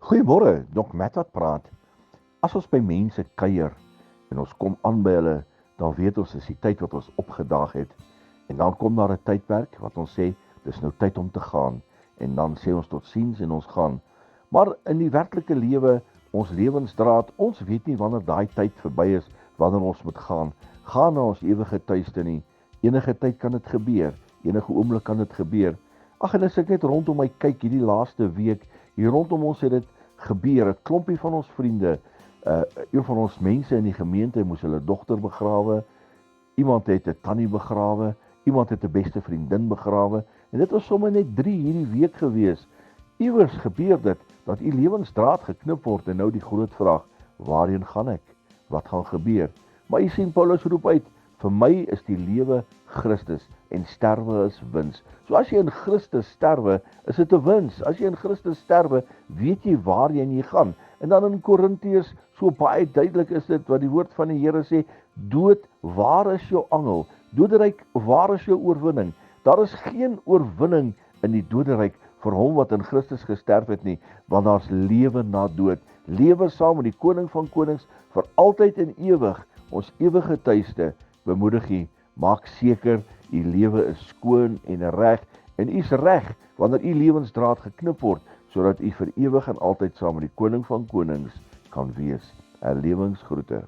Goeiemôre, Doc Matt wat praat. As ons by mense kuier en ons kom aan by hulle, dan weet ons dis die tyd wat ons opgedaag het. En dan kom daar 'n tydperk wat ons sê, dis nou tyd om te gaan. En dan sê ons totsiens en ons gaan. Maar in die werklike lewe, ons lewensdraad, ons weet nie wanneer daai tyd verby is, wanneer ons moet gaan. Gaan na ons ewige tuiste nie. Enige tyd kan dit gebeur. Enige oomblik kan dit gebeur. Ag, en as ek net rondom my kyk hierdie laaste week, hier rondom ons het dit gebeur. 'n Klompie van ons vriende, een van ons mense in die gemeente moes hulle dogter begrawe, iemand het 'n tannie begrawe, iemand het 'n beste vriendin begrawe, en dit was sommer net 3 hierdie week gewees. Iewers gebeur dit, dat u lewensdraad geknip word, en nou die groot vraag, waarheen gaan ek? Wat gaan gebeur? Maar u sien, Paulus roep uit, vir my is die lewe Christus, en sterwe is wins. So as jy in Christus sterwe, is dit 'n wins. As jy in Christus sterwe, weet jy waarheen jy gaan. En dan in Korintiërs, so baie duidelik is dit, wat die woord van die Here sê, dood, waar is jou angel? Doderyk, waar is jou oorwinning? Daar is geen oorwinning in die doderyk vir hom wat in Christus gesterf het nie, want daar's lewe na dood. Lewe saam met die koning van konings, vir altyd en ewig, ons ewige tuiste. Bemoedig u, maak seker, u lewe is skoon en reg, en u is reg, wanneer u lewensdraad geknip word, sodat u vir ewig en altyd saam met die koning van konings kan wees. Herlewingsgroete.